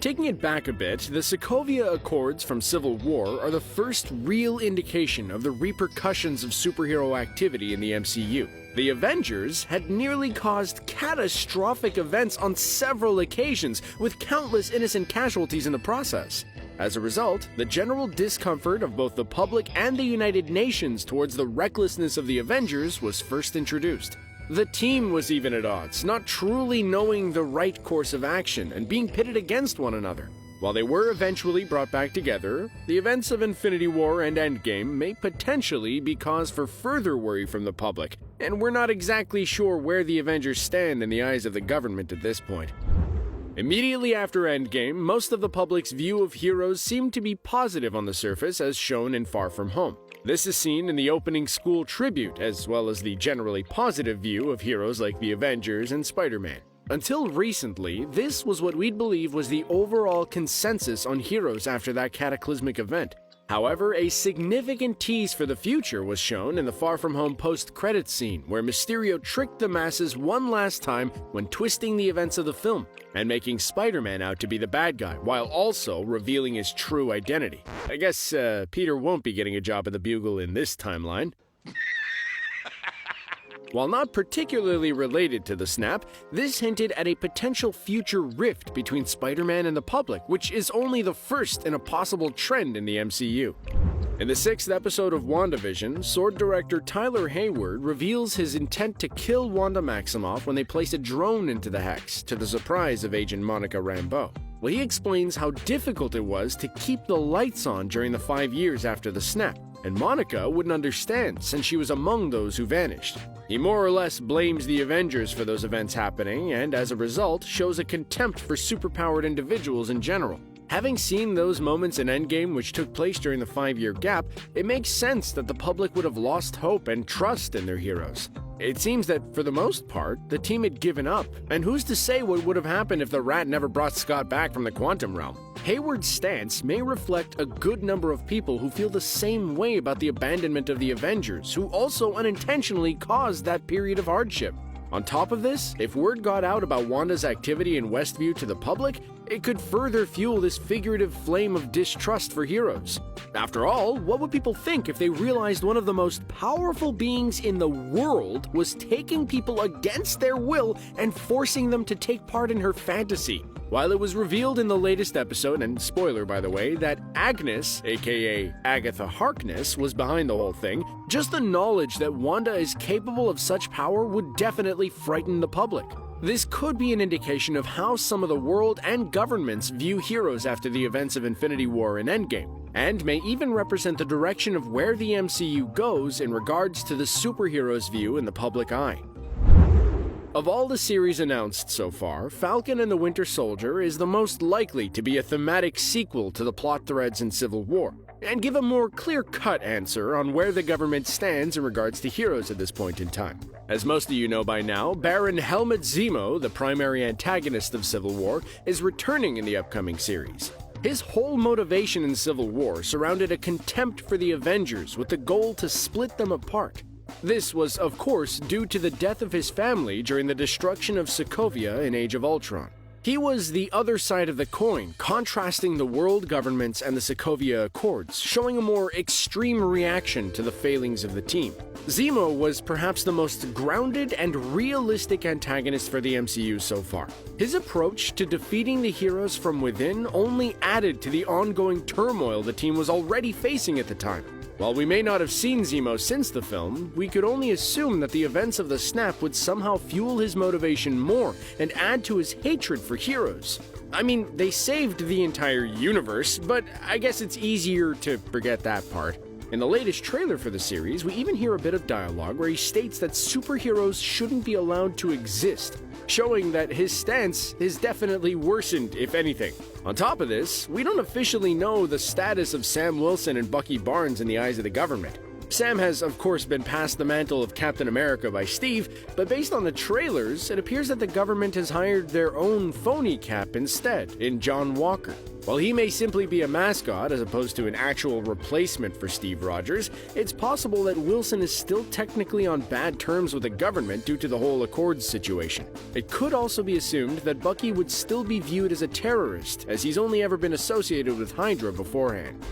Taking it back a bit, the Sokovia Accords from Civil War are the first real indication of the repercussions of superhero activity in the MCU. The Avengers had nearly caused catastrophic events on several occasions, with countless innocent casualties in the process. As a result, the general discomfort of both the public and the United Nations towards the recklessness of the Avengers was first introduced. The team was even at odds, not truly knowing the right course of action and being pitted against one another. While they were eventually brought back together, the events of Infinity War and Endgame may potentially be cause for further worry from the public, and we're not exactly sure where the Avengers stand in the eyes of the government at this point. Immediately after Endgame, most of the public's view of heroes seemed to be positive on the surface, as shown in Far From Home. This is seen in the opening school tribute, as well as the generally positive view of heroes like the Avengers and Spider-Man. Until recently, this was what we'd believe was the overall consensus on heroes after that cataclysmic event. However, a significant tease for the future was shown in the Far From Home post-credits scene, where Mysterio tricked the masses one last time when twisting the events of the film and making Spider-Man out to be the bad guy, while also revealing his true identity. I guess Peter won't be getting a job at the Bugle in this timeline. While not particularly related to the snap, this hinted at a potential future rift between Spider-Man and the public, which is only the first in a possible trend in the MCU. In the 6th episode of WandaVision, Sword director Tyler Hayward reveals his intent to kill Wanda Maximoff when they place a drone into the Hex, to the surprise of Agent Monica Rambeau. Well, he explains how difficult it was to keep the lights on during the 5 years after the snap, and Monica wouldn't understand since she was among those who vanished. He more or less blames the Avengers for those events happening, and as a result, shows a contempt for superpowered individuals in general. Having seen those moments in Endgame which took place during the 5-year gap, it makes sense that the public would have lost hope and trust in their heroes. It seems that, for the most part, the team had given up, and who's to say what would have happened if the Rat never brought Scott back from the quantum realm? Hayward's stance may reflect a good number of people who feel the same way about the abandonment of the Avengers, who also unintentionally caused that period of hardship. On top of this, if word got out about Wanda's activity in Westview to the public, it could further fuel this figurative flame of distrust for heroes. After all, what would people think if they realized one of the most powerful beings in the world was taking people against their will and forcing them to take part in her fantasy? While it was revealed in the latest episode, and spoiler by the way, that Agnes, aka Agatha Harkness, was behind the whole thing, just the knowledge that Wanda is capable of such power would definitely frighten the public. This could be an indication of how some of the world and governments view heroes after the events of Infinity War and Endgame, and may even represent the direction of where the MCU goes in regards to the superheroes' view in the public eye. Of all the series announced so far, Falcon and the Winter Soldier is the most likely to be a thematic sequel to the plot threads in Civil War, and give a more clear-cut answer on where the government stands in regards to heroes at this point in time. As most of you know by now, Baron Helmut Zemo, the primary antagonist of Civil War, is returning in the upcoming series. His whole motivation in Civil War surrounded a contempt for the Avengers with the goal to split them apart. This was, of course, due to the death of his family during the destruction of Sokovia in Age of Ultron. He was the other side of the coin, contrasting the world governments and the Sokovia Accords, showing a more extreme reaction to the failings of the team. Zemo was perhaps the most grounded and realistic antagonist for the MCU so far. His approach to defeating the heroes from within only added to the ongoing turmoil the team was already facing at the time. While we may not have seen Zemo since the film, we could only assume that the events of the snap would somehow fuel his motivation more and add to his hatred for heroes. I mean, they saved the entire universe, but I guess it's easier to forget that part. In the latest trailer for the series, we even hear a bit of dialogue where he states that superheroes shouldn't be allowed to exist, showing that his stance is definitely worsened, if anything. On top of this, we don't officially know the status of Sam Wilson and Bucky Barnes in the eyes of the government. Sam has, of course, been passed the mantle of Captain America by Steve, but based on the trailers, it appears that the government has hired their own phony Cap instead, in John Walker. While he may simply be a mascot as opposed to an actual replacement for Steve Rogers, it's possible that Wilson is still technically on bad terms with the government due to the whole Accords situation. It could also be assumed that Bucky would still be viewed as a terrorist, as he's only ever been associated with Hydra beforehand.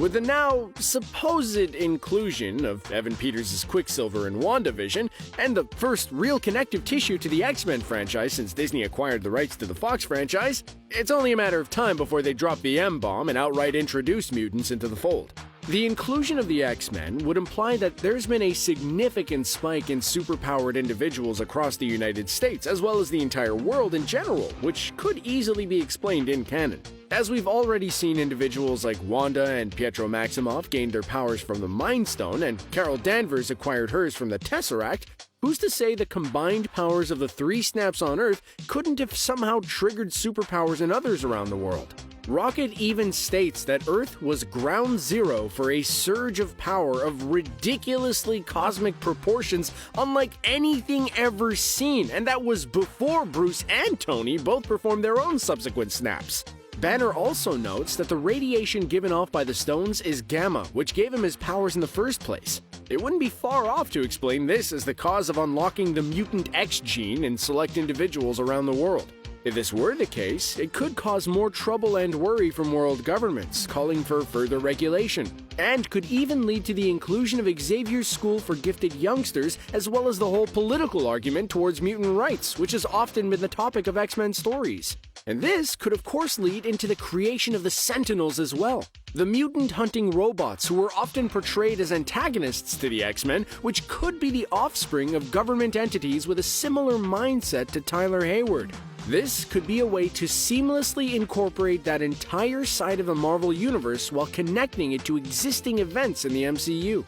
With the now supposed inclusion of Evan Peters' Quicksilver in WandaVision, and the first real connective tissue to the X-Men franchise since Disney acquired the rights to the Fox franchise, it's only a matter of time before they drop the M-bomb and outright introduce mutants into the fold. The inclusion of the X-Men would imply that there's been a significant spike in superpowered individuals across the United States, as well as the entire world in general, which could easily be explained in canon. As we've already seen individuals like Wanda and Pietro Maximoff gain their powers from the Mind Stone, and Carol Danvers acquired hers from the Tesseract, who's to say the combined powers of the three snaps on Earth couldn't have somehow triggered superpowers in others around the world? Rocket even states that Earth was ground zero for a surge of power of ridiculously cosmic proportions unlike anything ever seen, and that was before Bruce and Tony both performed their own subsequent snaps. Banner also notes that the radiation given off by the stones is gamma, which gave him his powers in the first place. It wouldn't be far off to explain this as the cause of unlocking the mutant X gene in select individuals around the world. If this were the case, it could cause more trouble and worry from world governments, calling for further regulation, and could even lead to the inclusion of Xavier's School for Gifted Youngsters, as well as the whole political argument towards mutant rights, which has often been the topic of X-Men stories. And this could of course lead into the creation of the Sentinels as well, the mutant-hunting robots who were often portrayed as antagonists to the X-Men, which could be the offspring of government entities with a similar mindset to Tyler Hayward. This could be a way to seamlessly incorporate that entire side of the Marvel Universe while connecting it to existing events in the MCU.